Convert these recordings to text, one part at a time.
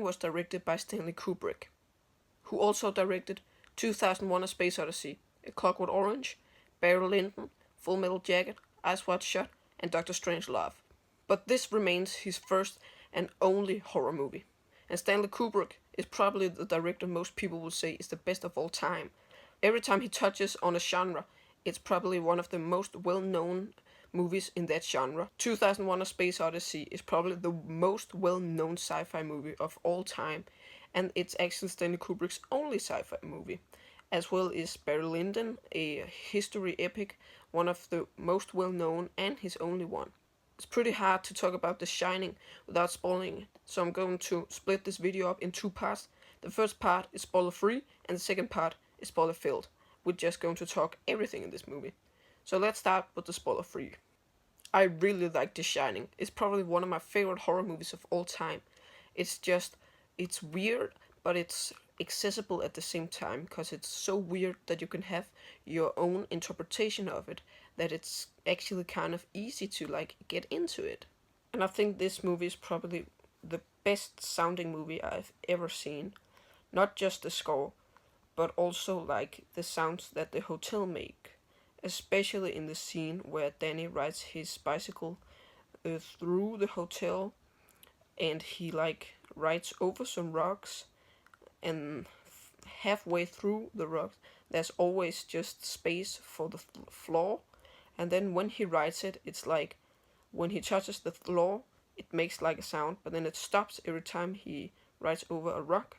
was directed by Stanley Kubrick, who also directed 2001: A Space Odyssey, A Clockwork Orange, Barry Lyndon, Full Metal Jacket, Eyes Wide Shut, and Doctor Strangelove. But this remains his first and only horror movie. And Stanley Kubrick is probably the director most people will say is the best of all time. Every time he touches on a genre, it's probably one of the most well-known movies in that genre. 2001: A Space Odyssey is probably the most well-known sci-fi movie of all time, and it's actually Stanley Kubrick's only sci-fi movie, as well as Barry Lyndon, a history epic, one of the most well-known and his only one. It's pretty hard to talk about The Shining without spoiling it, so I'm going to split this video up in two parts. The first part is spoiler-free, and the second part is spoiler-filled. We're just going to talk everything in this movie. So let's start with the spoiler-free. I really like The Shining. It's probably one of my favorite horror movies of all time. It's weird, but it's accessible at the same time, because it's so weird that you can have your own interpretation of it, that it's actually kind of easy to get into it. And I think this movie is probably the best sounding movie I've ever seen. Not just the score, but also the sounds that the hotel make, especially in the scene where Danny rides his bicycle through the hotel, and he rides over some rocks, and halfway through the rocks there's always just space for the floor, and then when he rides it, it's like when he touches the floor it makes a sound, but then it stops every time he rides over a rock,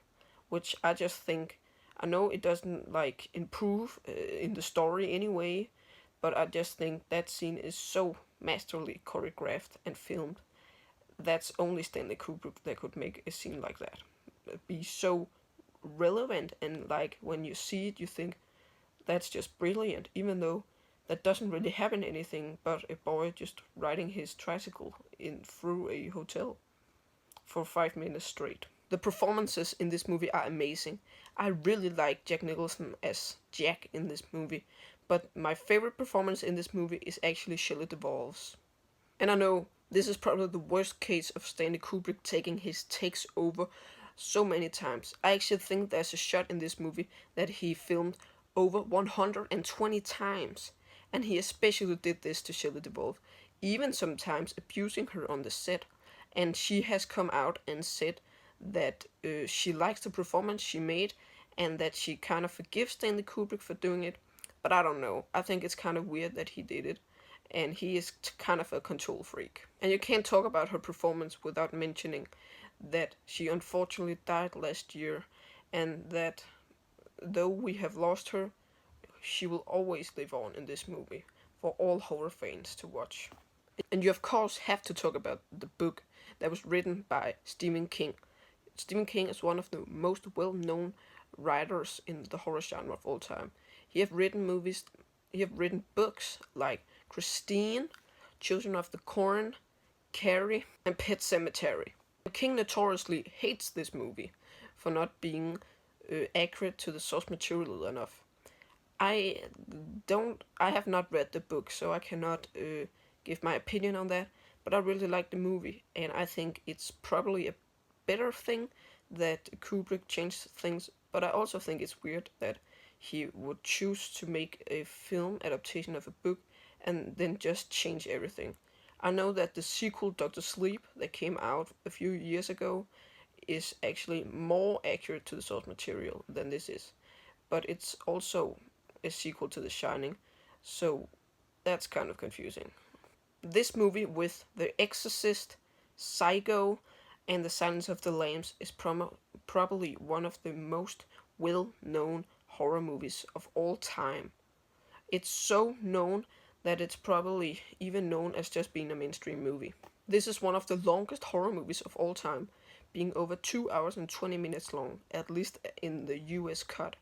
which I just think, I know it doesn't improve in the story anyway, but I just think that scene is so masterly choreographed and filmed. That's only Stanley Kubrick that could make a scene like that be so relevant, and when you see it you think that's just brilliant, even though that doesn't really happen anything but a boy just riding his tricycle in through a hotel for 5 minutes straight. The performances in this movie are amazing. I really like Jack Nicholson as Jack in this movie, but my favorite performance in this movie is actually Shelley Duvall's. And I know this is probably the worst case of Stanley Kubrick taking his takes over so many times. I actually think there's a shot in this movie that he filmed over 120 times, and he especially did this to Shelley Duvall, even sometimes abusing her on the set. And she has come out and said that she likes the performance she made, and that she kind of forgives Stanley Kubrick for doing it. But I don't know, I think it's kind of weird that he did it, and he is kind of a control freak. And you can't talk about her performance without mentioning that she unfortunately died last year, and that though we have lost her, she will always live on in this movie for all horror fans to watch. And you of course have to talk about the book that was written by Stephen King. Stephen King is one of the most well-known writers in the horror genre of all time. He have written books like Christine, Children of the Corn, Carrie, and Pet Sematary. King notoriously hates this movie for not being accurate to the source material enough. I have not read the book, so I cannot give my opinion on that, but I really like the movie, and I think it's probably a better thing that Kubrick changed things, but I also think it's weird that he would choose to make a film adaptation of a book and then just change everything. I know that the sequel, Doctor Sleep, that came out a few years ago, is actually more accurate to the source material than this is, but it's also a sequel to The Shining, so that's kind of confusing. This movie with The Exorcist, Psycho, and The Silence of the Lambs is probably one of the most well-known horror movies of all time. It's so known that it's probably even known as just being a mainstream movie. This is one of the longest horror movies of all time, being over 2 hours and 20 minutes long, at least in the US cut.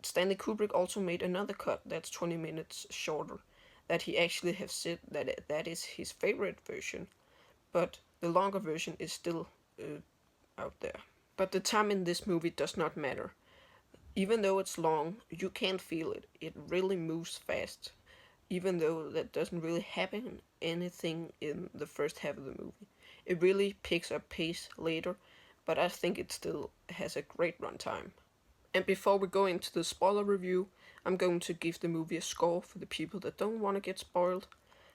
Stanley Kubrick also made another cut that's 20 minutes shorter, that he actually have said that is his favorite version, but the longer version is still out there. But the time in this movie does not matter. Even though it's long, you can't feel it. It really moves fast, even though that doesn't really happen anything in the first half of the movie. It really picks up pace later, but I think it still has a great runtime. And before we go into the spoiler review, I'm going to give the movie a score for the people that don't want to get spoiled.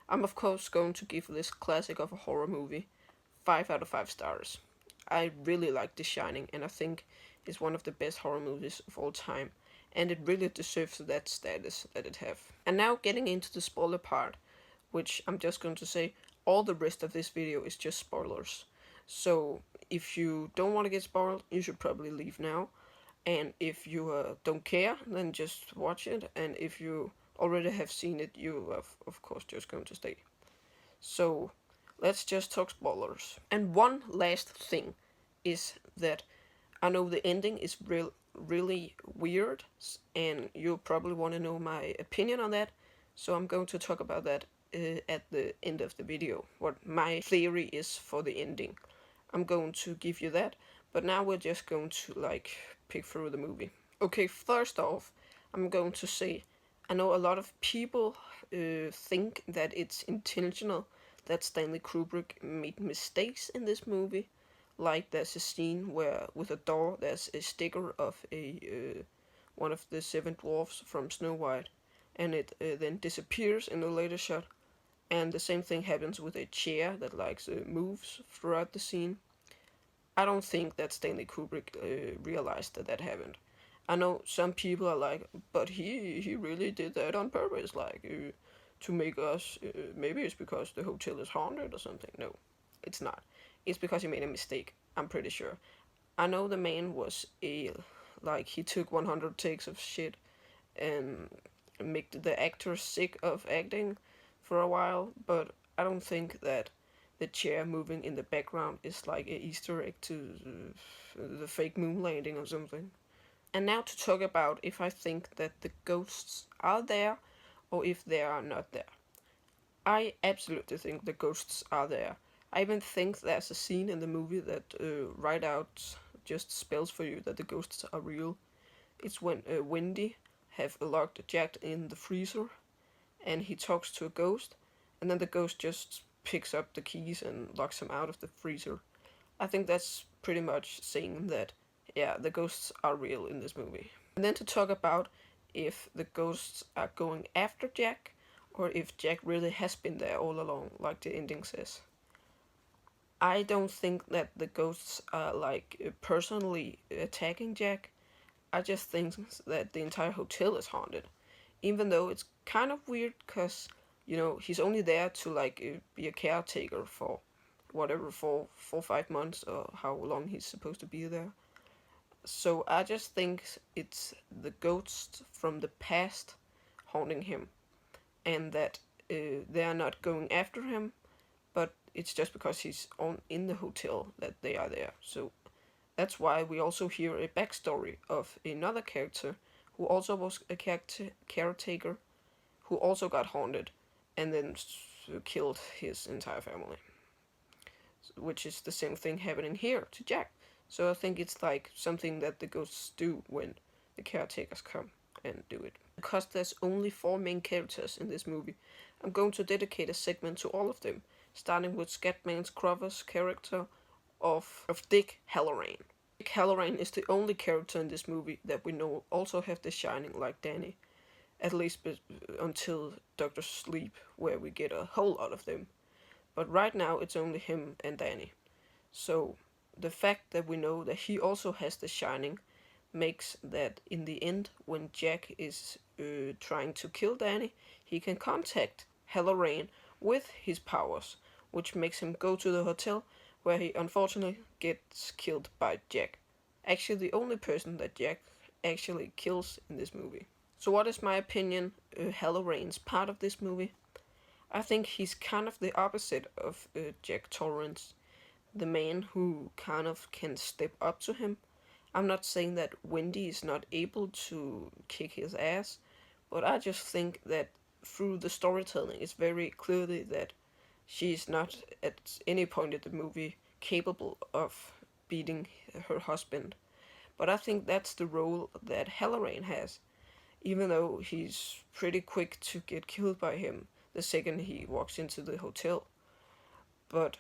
I'm of course going to give this classic of a horror movie 5 out of 5 stars. I really like The Shining, and I think it's one of the best horror movies of all time, and it really deserves that status that it have. And now getting into the spoiler part, which I'm just going to say all the rest of this video is just spoilers. So if you don't want to get spoiled, you should probably leave now. And if you don't care, then just watch it. And if you already have seen it, you are of course just going to stay. So let's just talk spoilers. And one last thing is that I know the ending is really weird, and you probably want to know my opinion on that. So I'm going to talk about that at the end of the video, what my theory is for the ending. I'm going to give you that, but now we're just going to pick through the movie. Okay, first off, I'm going to say I know a lot of people think that it's intentional that Stanley Kubrick made mistakes in this movie. Like there's a scene where with a door there's a sticker of a one of the seven dwarfs from Snow White, and it then disappears in a later shot. And the same thing happens with a chair that moves throughout the scene. I don't think that Stanley Kubrick realized that happened. I know some people are like, but he really did that on purpose, to make us. Maybe it's because the hotel is haunted or something. No, it's not. It's because he made a mistake. I'm pretty sure. I know the man was he took 100 takes of shit and made the actors sick of acting for a while, but I don't think that the chair moving in the background is like an Easter egg to the fake moon landing or something. And now to talk about if I think that the ghosts are there or if they are not there. I absolutely think the ghosts are there. I even think there's a scene in the movie that right out just spells for you that the ghosts are real. It's when Wendy have locked Jack in the freezer and he talks to a ghost, and then the ghost just picks up the keys and locks him out of the freezer. I think that's pretty much saying that, yeah, the ghosts are real in this movie. And then to talk about if the ghosts are going after Jack, or if Jack really has been there all along, like the ending says. I don't think that the ghosts are personally attacking Jack. I just think that the entire hotel is haunted. Even though it's kind of weird because, he's only there to be a caretaker for whatever, for 4-5 months or how long he's supposed to be there. So I just think it's the ghosts from the past haunting him, and that they are not going after him, but it's just because he's in the hotel that they are there. So that's why we also hear a backstory of another character who also was a caretaker, who also got haunted, and then killed his entire family. Which is the same thing happening here to Jack. So I think it's something that the ghosts do when the caretakers come and do it. Because there's only 4 main characters in this movie, I'm going to dedicate a segment to all of them, starting with Scatman Crothers' character of Dick Hallorann. Dick Hallorann is the only character in this movie that we know also have the Shining like Danny, at least until Dr. Sleep, where we get a whole lot of them. But right now it's only him and Danny. So the fact that we know that he also has the Shining makes that in the end, when Jack is trying to kill Danny, he can contact Hallorann with his powers, which makes him go to the hotel, where he unfortunately gets killed by Jack. Actually the only person that Jack actually kills in this movie. So what is my opinion Hallorann's part of this movie? I think he's kind of the opposite of Jack Torrance, the man who kind of can step up to him. I'm not saying that Wendy is not able to kick his ass, but I just think that through the storytelling it's very clearly that she's not at any point in the movie capable of beating her husband. But I think that's the role that Hallorann has, even though he's pretty quick to get killed by him the second he walks into the hotel. But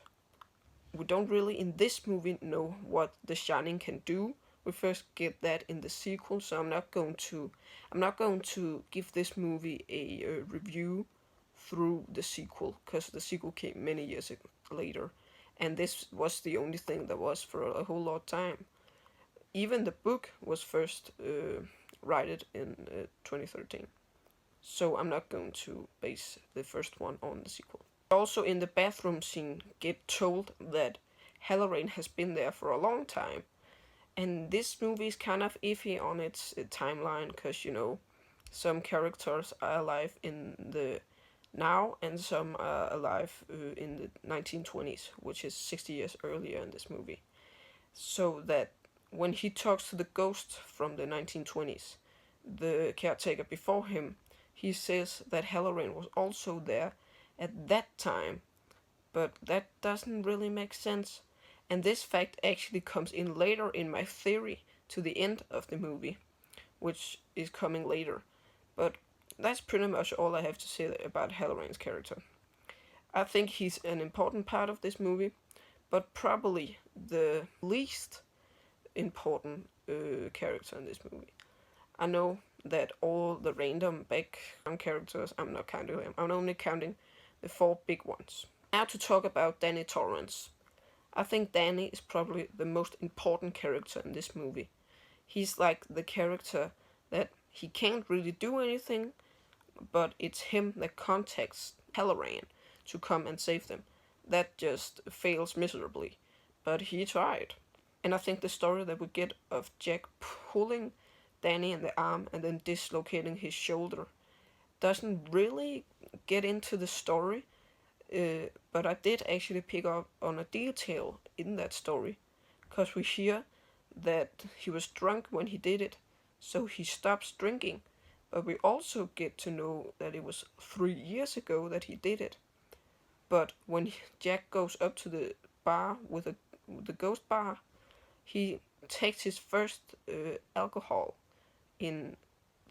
we don't really in this movie know what The Shining can do. We first get that in the sequel, so I'm not going to give this movie a review through the sequel, because the sequel came many years later, and this was the only thing that was for a whole lot of time. Even the book was first written in 2013, so I'm not going to base the first one on the sequel. Also, in the bathroom scene, get told that Hallorann has been there for a long time, and this movie is kind of iffy on its timeline, because some characters are alive in the now and some are alive in the 1920s, which is 60 years earlier in this movie. So that when he talks to the ghost from the 1920s, the caretaker before him, he says that Hallorann was also there at that time, but that doesn't really make sense. And this fact actually comes in later in my theory to the end of the movie, which is coming later. But that's pretty much all I have to say about Hallorann's character. I think he's an important part of this movie, but probably the least important character in this movie. I know that all the random background characters, I'm not counting them. I'm only counting the four big ones. Now to talk about Danny Torrance. I think Danny is probably the most important character in this movie. He's like the character that he can't really do anything, but it's him that contacts Hallorann to come and save them. That just fails miserably, but he tried. And I think the story that we get of Jack pulling Danny in the arm and then dislocating his shoulder doesn't really get into the story, but I did actually pick up on a detail in that story, because we hear that he was drunk when he did it, so he stops drinking. But we also get to know that it was 3 years ago that he did it. But when Jack goes up to the bar with the ghost bar, he takes his first alcohol in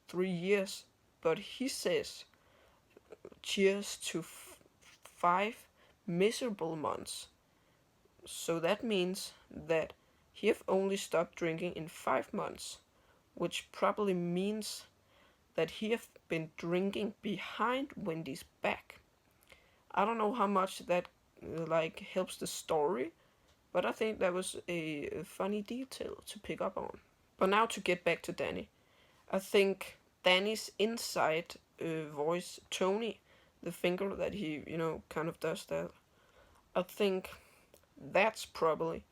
3 years, but he says, "Cheers to 5 miserable months." So that means that he have only stopped drinking in 5 months, which probably means that he have been drinking behind Wendy's back. I don't know how much that helps the story, but I think that was a funny detail to pick up on. But now to get back to Danny, I think Danny's inside voice, Tony, the finger that he kind of does that. I think that's probably.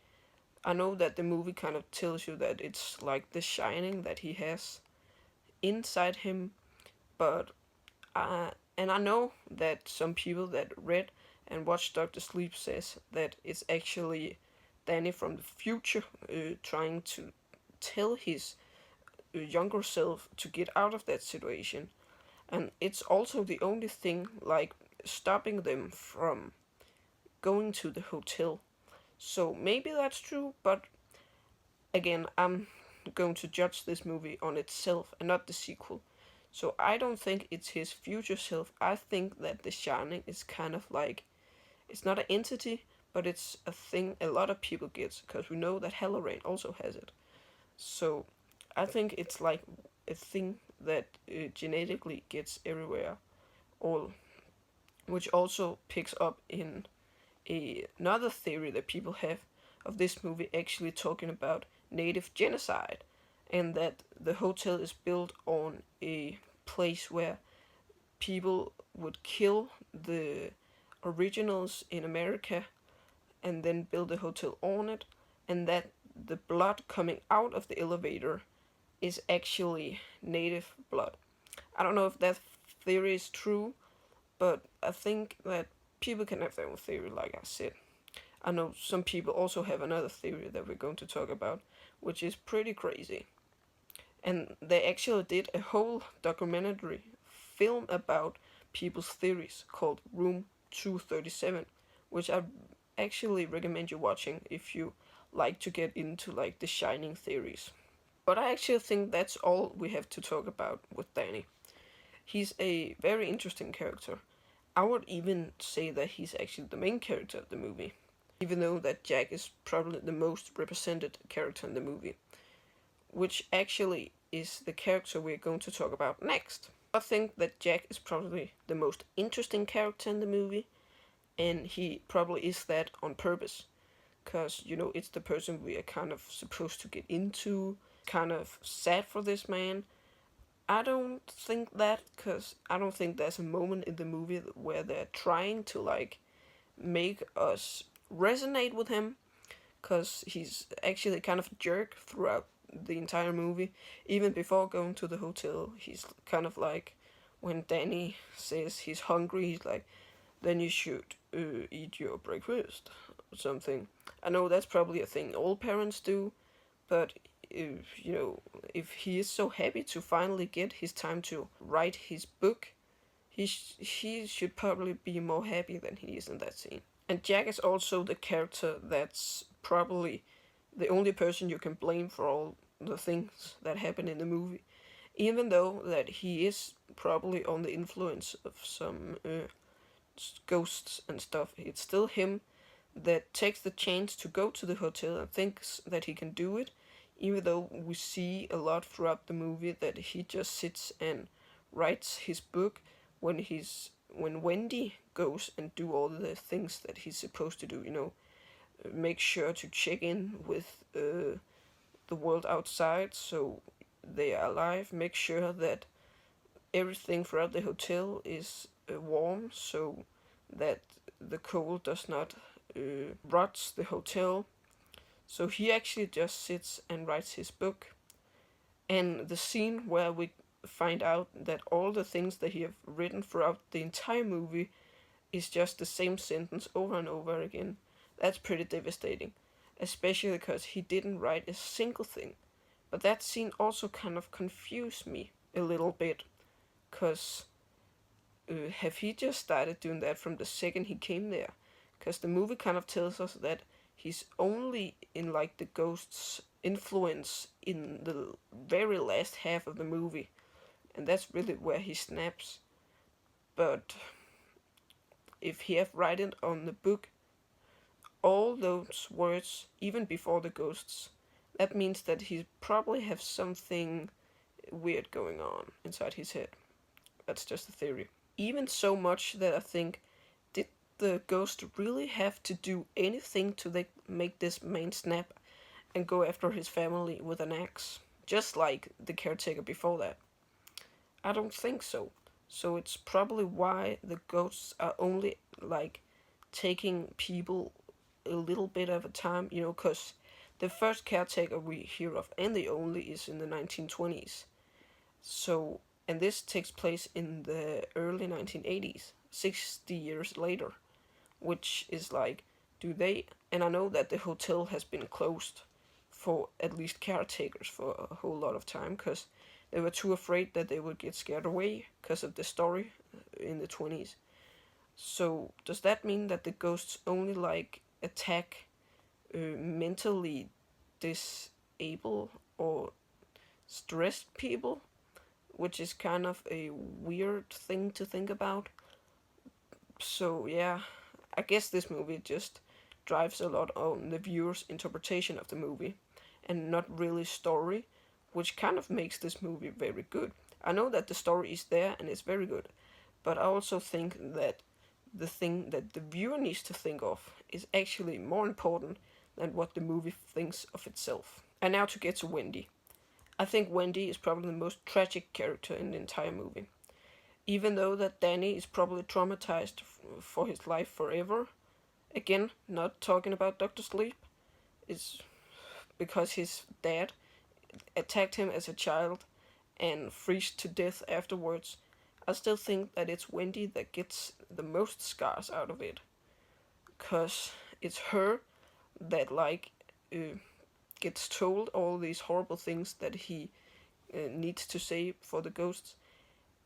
I know that the movie kind of tells you that it's like the Shining that he has inside him, but and I know that some people that read and watched Doctor Sleep says that it's actually Danny from the future trying to tell his younger self to get out of that situation, and it's also the only thing stopping them from going to the hotel. So maybe that's true, but again, I'm going to judge this movie on itself and not the sequel. So I don't think it's his future self. I think that The Shining is kind of like, it's not an entity, but it's a thing a lot of people get, because we know that Hallorann also has it. So I think it's like a thing that genetically gets everywhere, all, which also picks up in another theory that people have of this movie actually talking about native genocide, and that the hotel is built on a place where people would kill the originals in America and then build a hotel on it, and that the blood coming out of the elevator is actually native blood. I don't know if that theory is true, but I think that people can have their own theory, like I said. I know some people also have another theory that we're going to talk about, which is pretty crazy. And they actually did a whole documentary film about people's theories called Room 237, which I actually recommend you watching if you like to get into the Shining theories. But I actually think that's all we have to talk about with Danny. He's a very interesting character. I would even say that he's actually the main character of the movie. even though that Jack is probably the most represented character in the movie, which actually is the character we're going to talk about next. I think that Jack is probably the most interesting character in the movie, and he probably is that on purpose, because, it's the person we are kind of supposed to get into, kind of sad for this man. I don't think that, because I don't think there's a moment in the movie where they're trying to, like, make us resonate with him, because he's actually kind of a jerk throughout the entire movie. Even before going to the hotel, he's kind of like, when Danny says he's hungry, he's like, then you should eat your breakfast or something. I know that's probably a thing all parents do, but if he is so happy to finally get his time to write his book, he should probably be more happy than he is in that scene. And Jack is also the character that's probably the only person you can blame for all the things that happen in the movie, even though that he is probably on the influence of some ghosts and stuff. It's still him that takes the chance to go to the hotel and thinks that he can do it, even though we see a lot throughout the movie that he just sits and writes his book when Wendy goes and do all the things that he's supposed to do, make sure to check in with the world outside so they are alive, make sure that everything throughout the hotel is warm so that the cold does not rot the hotel. So he actually just sits and writes his book. And the scene where we find out that all the things that he have written throughout the entire movie is just the same sentence over and over again, that's pretty devastating. Especially because he didn't write a single thing. But that scene also kind of confused me a little bit, because have he just started doing that from the second he came there? Because the movie kind of tells us that he's only in like the ghost's influence in the very last half of the movie, and that's really where he snaps. But if he have written on the book all those words even before the ghosts, that means that he probably have something weird going on inside his head. That's just a theory. Even so much that I think, did the ghost really have to do anything to make this man snap and go after his family with an axe, just like the caretaker before that? I don't think so. So it's probably why the ghosts are only like taking people a little bit at a time, because the first caretaker we hear of, and the only, is in the 1920s. So, and this takes place in the early 1980s, 60 years later, which is like, and I know that the hotel has been closed for at least caretakers for a whole lot of time, because they were too afraid that they would get scared away because of the story in the 20s. So, does that mean that the ghosts only like attack mentally disabled or stressed people, which is kind of a weird thing to think about? So yeah, I guess this movie just drives a lot on the viewer's interpretation of the movie and not really story, which kind of makes this movie very good. I know that the story is there and it's very good, but I also think that the thing that the viewer needs to think of is actually more important than what the movie thinks of itself. And now to get to Wendy. I think Wendy is probably the most tragic character in the entire movie. Even though that Danny is probably traumatized for his life forever, again, not talking about Dr. Sleep, is because his dad attacked him as a child and freezed to death afterwards. I still think that it's Wendy that gets the most scars out of it, because it's her that gets told all these horrible things that he needs to say for the ghosts.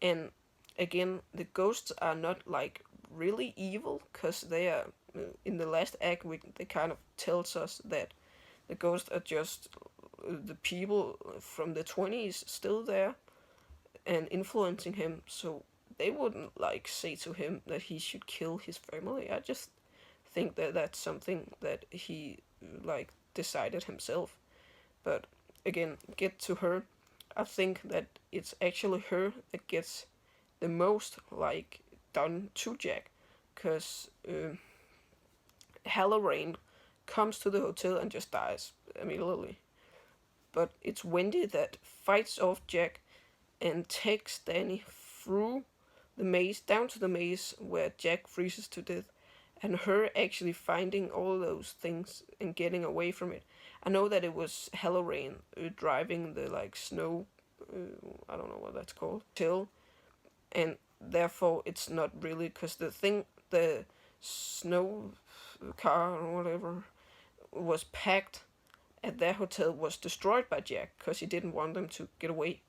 And again, the ghosts are not like really evil, because they are in the last act they kind of tells us that the ghosts are just the people from the 20s still there and influencing him, so they wouldn't like say to him that he should kill his family. I just think that that's something that he like decided himself. But again, get to her. I think that it's actually her that gets the most like done to Jack, because Hallorann comes to the hotel and just dies immediately. But it's Wendy that fights off Jack and takes Danny through the maze, down to the maze where Jack freezes to death, and her actually finding all those things and getting away from it. I know that it was Hallorann driving the like snow, I don't know what that's called, hill, and therefore it's not really because the snow car or whatever was packed at their hotel was destroyed by Jack because he didn't want them to get away.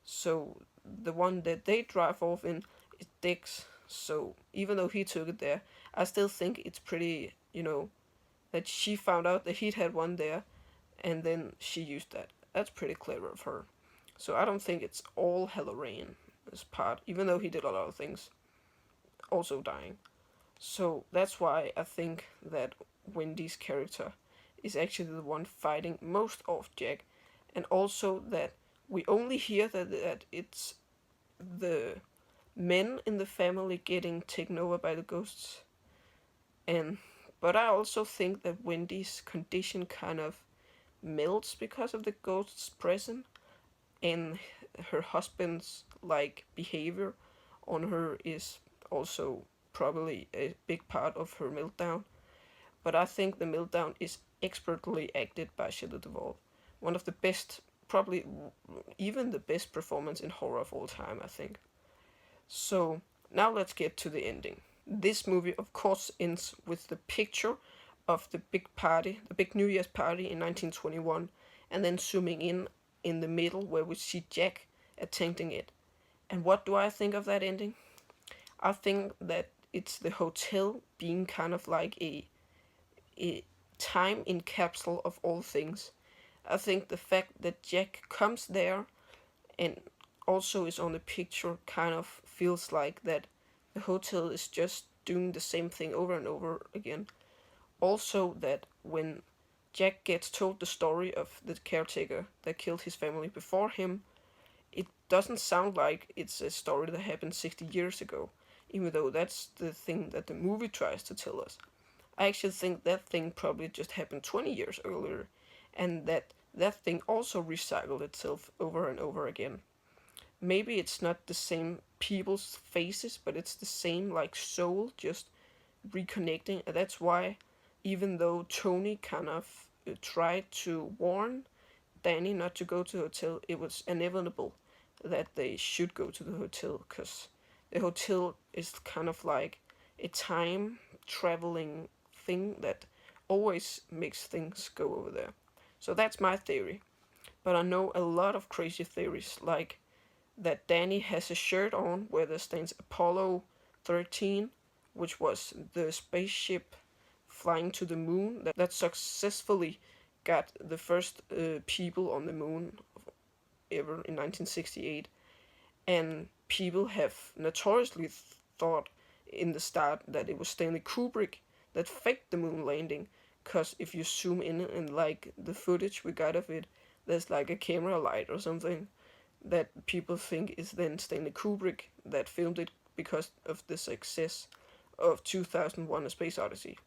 So the one that they drive off in is Dick's. So even though he took it there, I still think it's pretty, that she found out that he'd had one there and then she used that. That's pretty clever of her. So I don't think it's all Hallorann's part, even though he did a lot of things, also dying. So that's why I think that Wendy's character is actually the one fighting most of Jack, and also that we only hear that it's the men in the family getting taken over by the ghosts, and but I also think that Wendy's condition kind of melts because of the ghost's presence, and her husband's like behavior on her is also probably a big part of her meltdown. But I think the meltdown is expertly acted by Shelley Duvall. One of the best, probably even the best performance in horror of all time, I think. So now let's get to the ending. This movie, of course, ends with the picture of the big party, the big New Year's party in 1921, and then zooming in the middle where we see Jack attending it. And what do I think of that ending? I think that it's the hotel being kind of like a time in capsule of all things. I think the fact that Jack comes there and also is on the picture kind of feels like that the hotel is just doing the same thing over and over again. Also, that when Jack gets told the story of the caretaker that killed his family before him, it doesn't sound like it's a story that happened 60 years ago, even though that's the thing that the movie tries to tell us. I actually think that thing probably just happened 20 years earlier, and that thing also recycled itself over and over again. Maybe it's not the same people's faces, but it's the same like soul just reconnecting. And that's why, even though Tony kind of tried to warn Danny not to go to the hotel, it was inevitable that they should go to the hotel because the hotel is kind of like a time traveling thing that always makes things go over there. So that's my theory. But I know a lot of crazy theories, like that Danny has a shirt on where there stands Apollo 13, which was the spaceship flying to the moon that successfully got the first people on the moon ever in 1968. And people have notoriously thought in the start that it was Stanley Kubrick that faked the moon landing, because if you zoom in and like the footage we got of it, there's like a camera light or something that people think is then Stanley Kubrick that filmed it because of the success of 2001: A Space Odyssey.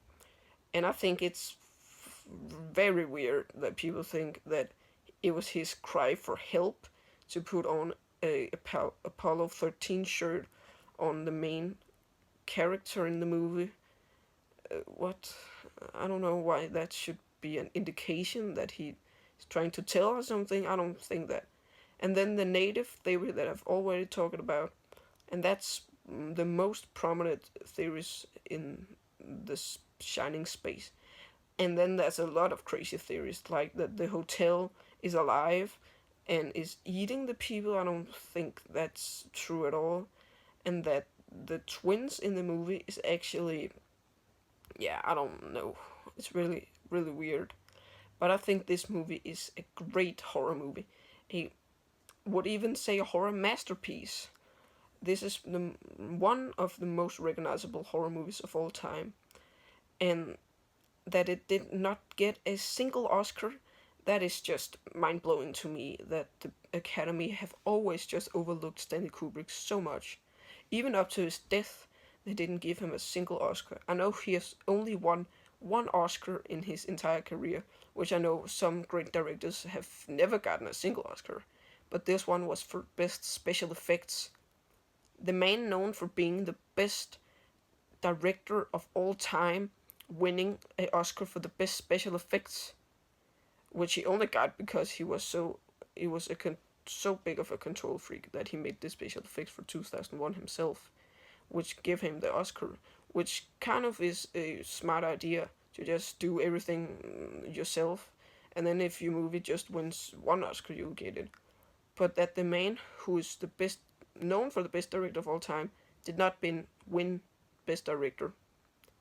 And I think it's very weird that people think that it was his cry for help to put on a Apollo 13 shirt on the main character in the movie. What? I don't know why that should be an indication that he's trying to tell us something. I don't think that. And then the native theory that I've already talked about, and that's the most prominent theories in this Shining space. And then there's a lot of crazy theories, like that the hotel is alive and is eating the people. I don't think that's true at all. And that the twins in the movie is actually, yeah, I don't know. It's really, really weird. But I think this movie is a great horror movie. I would even say a horror masterpiece. This is one of the most recognizable horror movies of all time. and that it did not get a single Oscar, that is just mind blowing to me. That the Academy have always just overlooked Stanley Kubrick so much. Even up to his death, they didn't give him a single Oscar. I know he has only won one Oscar in his entire career, which I know some great directors have never gotten a single Oscar. But this one was for best special effects. The man known for being the best director of all time, winning an Oscar for the best special effects, which he only got because he was so big of a control freak that he made the special effects for 2001 himself, which gave him the Oscar, which kind of is a smart idea to just do everything yourself, and then if your movie just wins one Oscar, you'll get it. But that the man who is the best known for the best director of all time did not win best director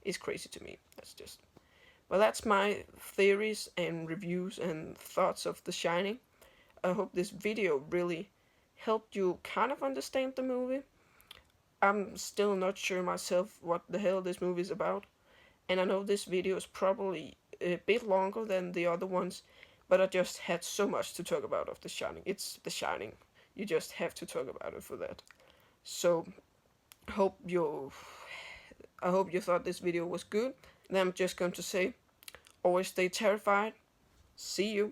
is crazy to me. That's my theories and reviews and thoughts of The Shining. I hope this video really helped you kind of understand the movie. I'm still not sure myself what the hell this movie is about, and I know this video is probably a bit longer than the other ones, but I just had so much to talk about of The Shining. It's The Shining. You just have to talk about it for that. So, hope you I hope you thought this video was good. And I'm just going to say, always stay terrified. See you.